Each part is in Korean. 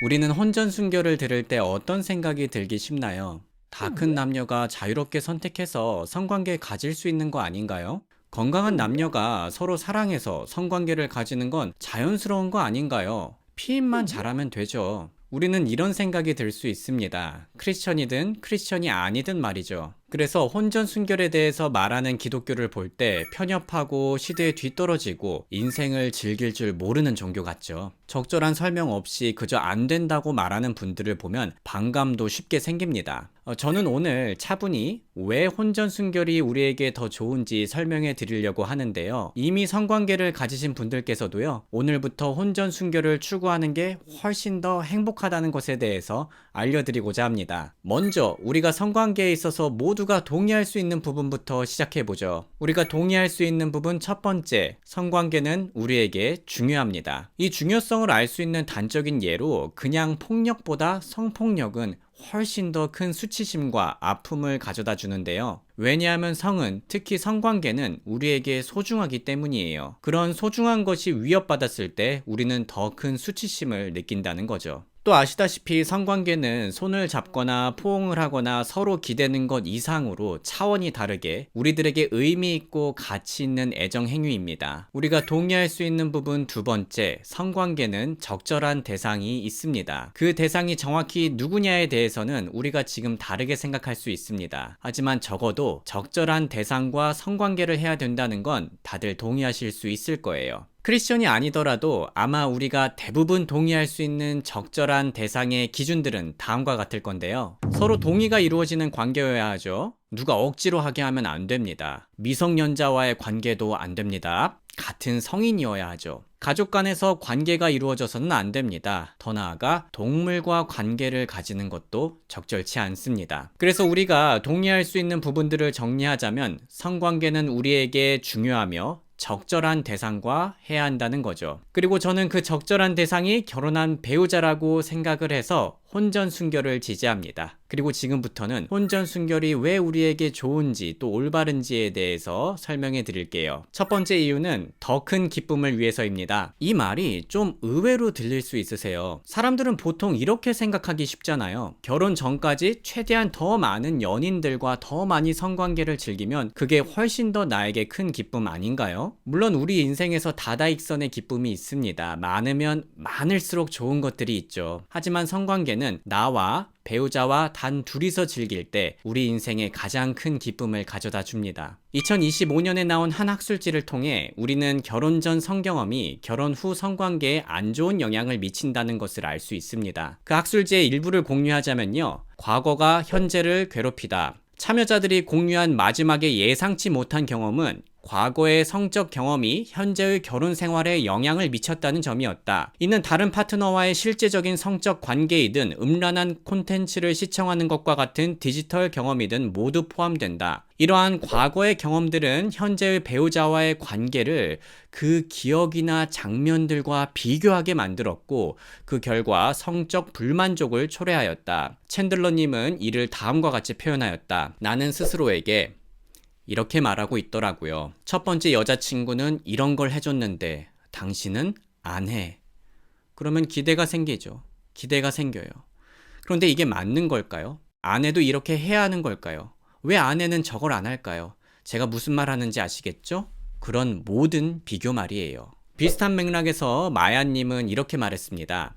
우리는 혼전순결을 들을 때 어떤 생각이 들기 쉽나요? 다 큰 남녀가 자유롭게 선택해서 성관계 가질 수 있는 거 아닌가요? 건강한 남녀가 서로 사랑해서 성관계를 가지는 건 자연스러운 거 아닌가요? 피임만 잘하면 되죠. 우리는 이런 생각이 들 수 있습니다. 크리스천이든 크리스천이 아니든 말이죠. 그래서 혼전순결에 대해서 말하는 기독교를 볼 때 편협하고 시대에 뒤떨어지고 인생을 즐길 줄 모르는 종교 같죠. 적절한 설명 없이 그저 안 된다고 말하는 분들을 보면 반감도 쉽게 생깁니다. 저는 오늘 차분히 왜 혼전순결이 우리에게 더 좋은지 설명해 드리려고 하는데요. 이미 성관계를 가지신 분들께서도요, 오늘부터 혼전순결을 추구하는 게 훨씬 더 행복하다는 것에 대해서 알려드리고자 합니다. 먼저 우리가 성관계에 있어서 모두가 동의할 수 있는 부분부터 시작해보죠. 우리가 동의할 수 있는 부분 첫 번째, 성관계는 우리에게 중요합니다. 이 중요성을 알 수 있는 단적인 예로 그냥 폭력보다 성폭력은 훨씬 더 큰 수치심과 아픔을 가져다 주는데요. 왜냐하면 성은, 특히 성관계는 우리에게 소중하기 때문이에요. 그런 소중한 것이 위협받았을 때 우리는 더 큰 수치심을 느낀다는 거죠. 또 아시다시피 성관계는 손을 잡거나 포옹을 하거나 서로 기대는 것 이상으로 차원이 다르게 우리들에게 의미 있고 가치 있는 애정 행위입니다. 우리가 동의할 수 있는 부분 두 번째, 성관계는 적절한 대상이 있습니다. 그 대상이 정확히 누구냐에 대해서는 우리가 지금 다르게 생각할 수 있습니다. 하지만 적어도 적절한 대상과 성관계를 해야 된다는 건 다들 동의하실 수 있을 거예요. 크리스천이 아니더라도 아마 우리가 대부분 동의할 수 있는 적절한 대상의 기준들은 다음과 같을 건데요. 서로 동의가 이루어지는 관계여야 하죠. 누가 억지로 하게 하면 안 됩니다. 미성년자와의 관계도 안 됩니다. 같은 성인이어야 하죠. 가족 간에서 관계가 이루어져서는 안 됩니다. 더 나아가 동물과 관계를 가지는 것도 적절치 않습니다. 그래서 우리가 동의할 수 있는 부분들을 정리하자면 성관계는 우리에게 중요하며 적절한 대상과 해야 한다는 거죠. 그리고 저는 그 적절한 대상이 결혼한 배우자라고 생각을 해서 혼전순결을 지지합니다. 그리고 지금부터는 혼전순결이 왜 우리에게 좋은지 또 올바른지에 대해서 설명해 드릴게요. 첫 번째 이유는 더 큰 기쁨을 위해서입니다. 이 말이 좀 의외로 들릴 수 있으세요. 사람들은 보통 이렇게 생각하기 쉽잖아요. 결혼 전까지 최대한 더 많은 연인들과 더 많이 성관계를 즐기면 그게 훨씬 더 나에게 큰 기쁨 아닌가요? 물론 우리 인생에서 다다익선의 기쁨이 있습니다. 많으면 많을수록 좋은 것들이 있죠. 하지만 성관계는 나와 배우자와 단 둘이서 즐길 때 우리 인생에 가장 큰 기쁨을 가져다 줍니다. 2025년에 나온 한 학술지를 통해 우리는 결혼 전 성경험이 결혼 후 성관계에 안 좋은 영향을 미친다는 것을 알 수 있습니다. 그 학술지의 일부를 공유하자면요. 과거가 현재를 괴롭히다. 참여자들이 공유한 마지막에 예상치 못한 경험은 과거의 성적 경험이 현재의 결혼 생활에 영향을 미쳤다는 점이었다. 이는 다른 파트너와의 실제적인 성적 관계이든 음란한 콘텐츠를 시청하는 것과 같은 디지털 경험이든 모두 포함된다. 이러한 과거의 경험들은 현재의 배우자와의 관계를 그 기억이나 장면들과 비교하게 만들었고 그 결과 성적 불만족을 초래하였다. 챈들러님은 이를 다음과 같이 표현하였다. 나는 스스로에게 이렇게 말하고 있더라고요. 첫 번째 여자친구는 이런 걸 해줬는데 당신은 안 해. 그러면 기대가 생기죠. 기대가 생겨요. 그런데 이게 맞는 걸까요? 아내도 이렇게 해야 하는 걸까요? 왜 아내는 저걸 안 할까요? 제가 무슨 말 하는지 아시겠죠? 그런 모든 비교 말이에요. 비슷한 맥락에서 마야님은 이렇게 말했습니다.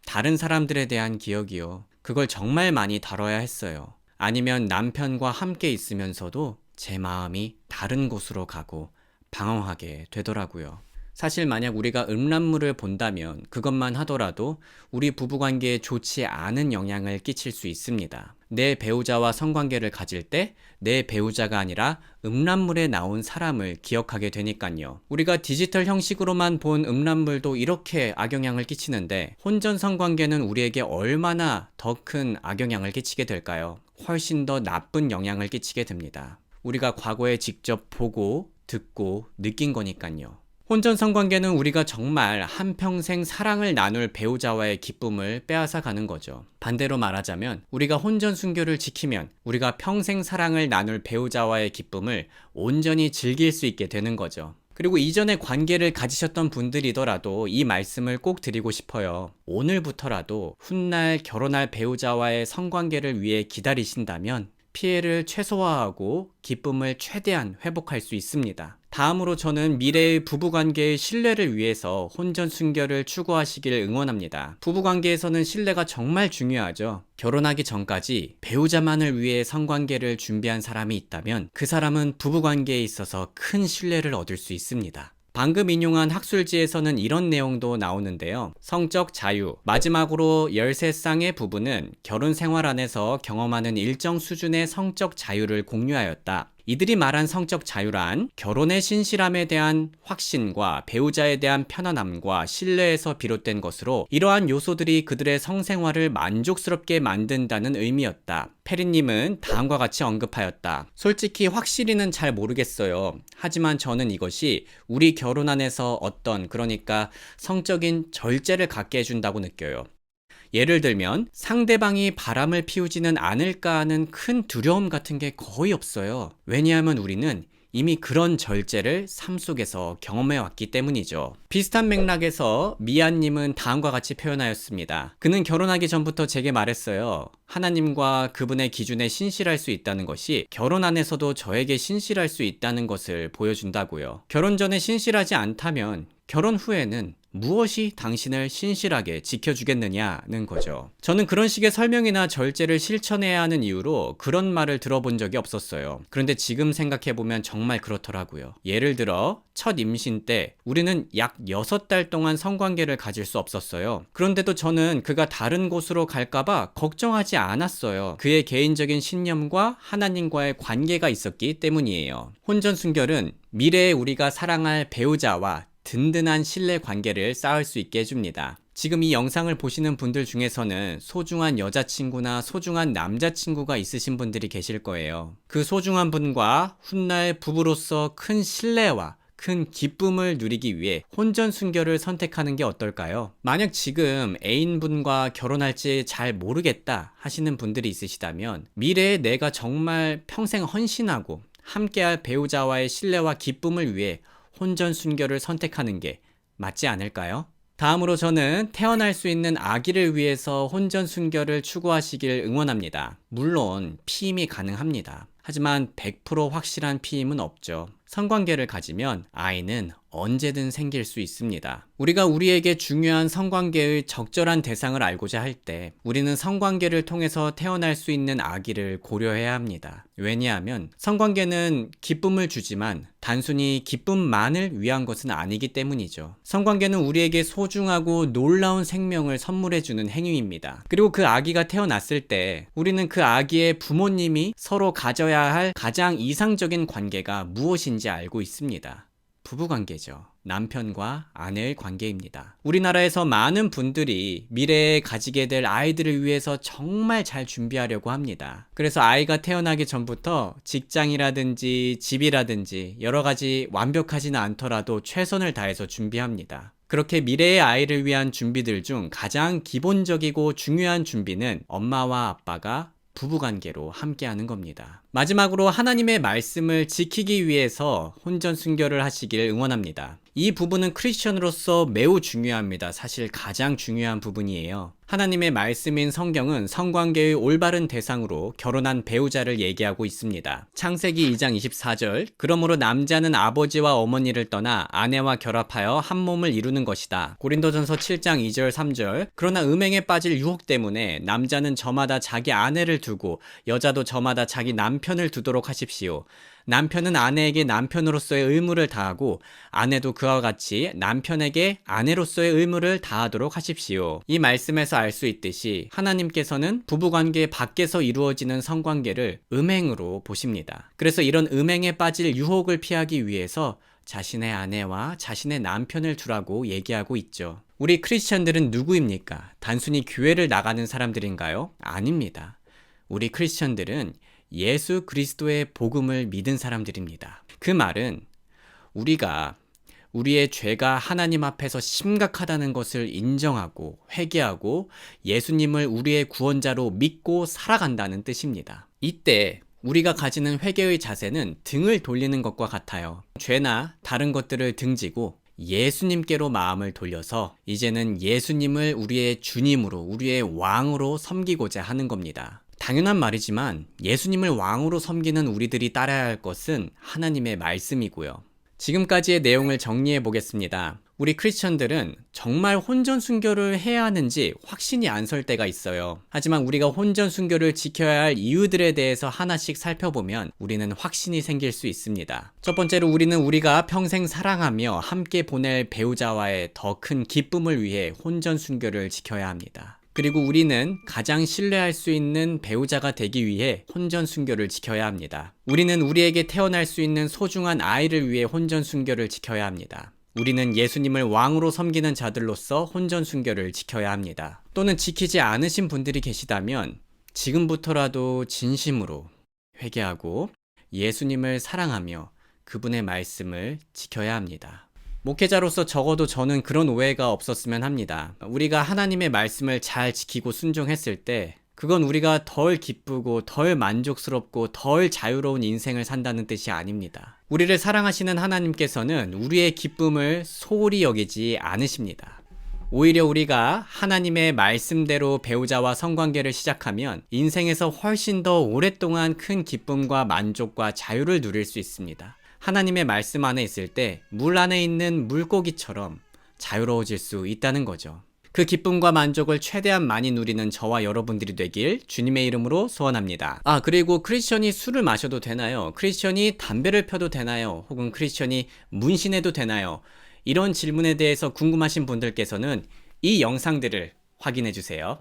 다른 사람들에 대한 기억이요. 그걸 정말 많이 다뤄야 했어요. 아니면 남편과 함께 있으면서도 제 마음이 다른 곳으로 가고 방황하게 되더라고요. 사실 만약 우리가 음란물을 본다면 그것만 하더라도 우리 부부관계에 좋지 않은 영향을 끼칠 수 있습니다. 내 배우자와 성관계를 가질 때 내 배우자가 아니라 음란물에 나온 사람을 기억하게 되니까요. 우리가 디지털 형식으로만 본 음란물도 이렇게 악영향을 끼치는데 혼전 성관계는 우리에게 얼마나 더 큰 악영향을 끼치게 될까요? 훨씬 더 나쁜 영향을 끼치게 됩니다. 우리가 과거에 직접 보고 듣고 느낀 거니까요. 혼전 성관계는 우리가 정말 한평생 사랑을 나눌 배우자와의 기쁨을 빼앗아 가는 거죠. 반대로 말하자면 우리가 혼전 순결을 지키면 우리가 평생 사랑을 나눌 배우자와의 기쁨을 온전히 즐길 수 있게 되는 거죠. 그리고 이전에 관계를 가지셨던 분들이더라도 이 말씀을 꼭 드리고 싶어요. 오늘부터라도 훗날 결혼할 배우자와의 성관계를 위해 기다리신다면 피해를 최소화하고 기쁨을 최대한 회복할 수 있습니다. 다음으로 저는 미래의 부부관계의 신뢰를 위해서 혼전 순결을 추구하시길 응원합니다. 부부관계에서는 신뢰가 정말 중요하죠. 결혼하기 전까지 배우자만을 위해 성관계를 준비한 사람이 있다면 그 사람은 부부관계에 있어서 큰 신뢰를 얻을 수 있습니다. 방금 인용한 학술지에서는 이런 내용도 나오는데요. 성적 자유. 마지막으로 13쌍의 부부는 결혼 생활 안에서 경험하는 일정 수준의 성적 자유를 공유하였다. 이들이 말한 성적 자유란 결혼의 신실함에 대한 확신과 배우자에 대한 편안함과 신뢰에서 비롯된 것으로 이러한 요소들이 그들의 성생활을 만족스럽게 만든다는 의미였다. 페리님은 다음과 같이 언급하였다. 솔직히 확실히는 잘 모르겠어요. 하지만 저는 이것이 우리 결혼 안에서 그러니까 성적인 절제를 갖게 해준다고 느껴요. 예를 들면 상대방이 바람을 피우지는 않을까 하는 큰 두려움 같은 게 거의 없어요. 왜냐하면 우리는 이미 그런 절제를 삶 속에서 경험해 왔기 때문이죠. 비슷한 맥락에서 미아님은 다음과 같이 표현하였습니다. 그는 결혼하기 전부터 제게 말했어요. 하나님과 그분의 기준에 신실할 수 있다는 것이 결혼 안에서도 저에게 신실할 수 있다는 것을 보여준다고요. 결혼 전에 신실하지 않다면 결혼 후에는 무엇이 당신을 신실하게 지켜주겠느냐는 거죠. 저는 그런 식의 설명이나 절제를 실천해야 하는 이유로 그런 말을 들어본 적이 없었어요. 그런데 지금 생각해보면 정말 그렇더라고요. 예를 들어 첫 임신 때 우리는 약 6달 동안 성관계를 가질 수 없었어요. 그런데도 저는 그가 다른 곳으로 갈까봐 걱정하지 않았어요. 그의 개인적인 신념과 하나님과의 관계가 있었기 때문이에요. 혼전순결은 미래에 우리가 사랑할 배우자와 든든한 신뢰 관계를 쌓을 수 있게 해줍니다. 지금 이 영상을 보시는 분들 중에서는 소중한 여자친구나 소중한 남자친구가 있으신 분들이 계실 거예요. 그 소중한 분과 훗날 부부로서 큰 신뢰와 큰 기쁨을 누리기 위해 혼전순결을 선택하는 게 어떨까요? 만약 지금 애인분과 결혼할지 잘 모르겠다 하시는 분들이 있으시다면 미래에 내가 정말 평생 헌신하고 함께할 배우자와의 신뢰와 기쁨을 위해 혼전순결을 선택하는 게 맞지 않을까요? 다음으로 저는 태어날 수 있는 아기를 위해서 혼전순결을 추구하시길 응원합니다. 물론 피임이 가능합니다. 하지만 100% 확실한 피임은 없죠. 성관계를 가지면 아이는 언제든 생길 수 있습니다. 우리가 우리에게 중요한 성관계의 적절한 대상을 알고자 할 때 우리는 성관계를 통해서 태어날 수 있는 아기를 고려해야 합니다. 왜냐하면 성관계는 기쁨을 주지만 단순히 기쁨만을 위한 것은 아니기 때문이죠. 성관계는 우리에게 소중하고 놀라운 생명을 선물해주는 행위입니다. 그리고 그 아기가 태어났을 때 우리는 그 아기의 부모님이 서로 가져야 할 가장 이상적인 관계가 무엇인지 알고 있습니다. 부부관계죠. 남편과 아내의 관계입니다. 우리나라에서 많은 분들이 미래에 가지게 될 아이들을 위해서 정말 잘 준비하려고 합니다. 그래서 아이가 태어나기 전부터 직장이라든지 집이라든지 여러 가지 완벽하지는 않더라도 최선을 다해서 준비합니다. 그렇게 미래의 아이를 위한 준비들 중 가장 기본적이고 중요한 준비는 엄마와 아빠가 부부관계로 함께하는 겁니다. 마지막으로 하나님의 말씀을 지키기 위해서 혼전순결을 하시길 응원합니다. 이 부분은 크리스천으로서 매우 중요합니다. 사실 가장 중요한 부분이에요. 하나님의 말씀인 성경은 성관계의 올바른 대상으로 결혼한 배우자를 얘기하고 있습니다. 창세기 2장 24절 그러므로 남자는 아버지와 어머니를 떠나 아내와 결합하여 한 몸을 이루는 것이다. 고린도전서 7장 2절 3절 그러나 음행에 빠질 유혹 때문에 남자는 저마다 자기 아내를 두고 여자도 저마다 자기 남편을 두도록 하십시오. 남편은 아내에게 남편으로서의 의무를 다하고 아내도 그와 같이 남편에게 아내로서의 의무를 다하도록 하십시오. 이 말씀에서 알 수 있듯이 하나님께서는 부부관계 밖에서 이루어지는 성관계를 음행으로 보십니다. 그래서 이런 음행에 빠질 유혹을 피하기 위해서 자신의 아내와 자신의 남편을 두라고 얘기하고 있죠. 우리 크리스천들은 누구입니까? 단순히 교회를 나가는 사람들인가요? 아닙니다. 우리 크리스천들은 예수 그리스도의 복음을 믿은 사람들입니다. 그 말은 우리가 우리의 죄가 하나님 앞에서 심각하다는 것을 인정하고 회개하고 예수님을 우리의 구원자로 믿고 살아간다는 뜻입니다. 이때 우리가 가지는 회개의 자세는 등을 돌리는 것과 같아요. 죄나 다른 것들을 등지고 예수님께로 마음을 돌려서 이제는 예수님을 우리의 주님으로, 우리의 왕으로 섬기고자 하는 겁니다. 당연한 말이지만 예수님을 왕으로 섬기는 우리들이 따라야 할 것은 하나님의 말씀이고요. 지금까지의 내용을 정리해 보겠습니다. 우리 크리스천들은 정말 혼전 순교를 해야 하는지 확신이 안 설 때가 있어요. 하지만 우리가 혼전 순교를 지켜야 할 이유들에 대해서 하나씩 살펴보면 우리는 확신이 생길 수 있습니다. 첫 번째로 우리는 우리가 평생 사랑하며 함께 보낼 배우자와의 더 큰 기쁨을 위해 혼전 순교를 지켜야 합니다. 그리고 우리는 가장 신뢰할 수 있는 배우자가 되기 위해 혼전 순교를 지켜야 합니다. 우리는 우리에게 태어날 수 있는 소중한 아이를 위해 혼전 순교를 지켜야 합니다. 우리는 예수님을 왕으로 섬기는 자들로서 혼전 순교를 지켜야 합니다. 또는 지키지 않으신 분들이 계시다면 지금부터라도 진심으로 회개하고 예수님을 사랑하며 그분의 말씀을 지켜야 합니다. 목회자로서 적어도 저는 그런 오해가 없었으면 합니다. 우리가 하나님의 말씀을 잘 지키고 순종했을 때 그건 우리가 덜 기쁘고 덜 만족스럽고 덜 자유로운 인생을 산다는 뜻이 아닙니다. 우리를 사랑하시는 하나님께서는 우리의 기쁨을 소홀히 여기지 않으십니다. 오히려 우리가 하나님의 말씀대로 배우자와 성관계를 시작하면 인생에서 훨씬 더 오랫동안 큰 기쁨과 만족과 자유를 누릴 수 있습니다. 하나님의 말씀 안에 있을 때 물 안에 있는 물고기처럼 자유로워질 수 있다는 거죠. 그 기쁨과 만족을 최대한 많이 누리는 저와 여러분들이 되길 주님의 이름으로 소원합니다. 그리고 크리스천이 술을 마셔도 되나요? 크리스천이 담배를 펴도 되나요? 혹은 크리스천이 문신해도 되나요? 이런 질문에 대해서 궁금하신 분들께서는 이 영상들을 확인해 주세요.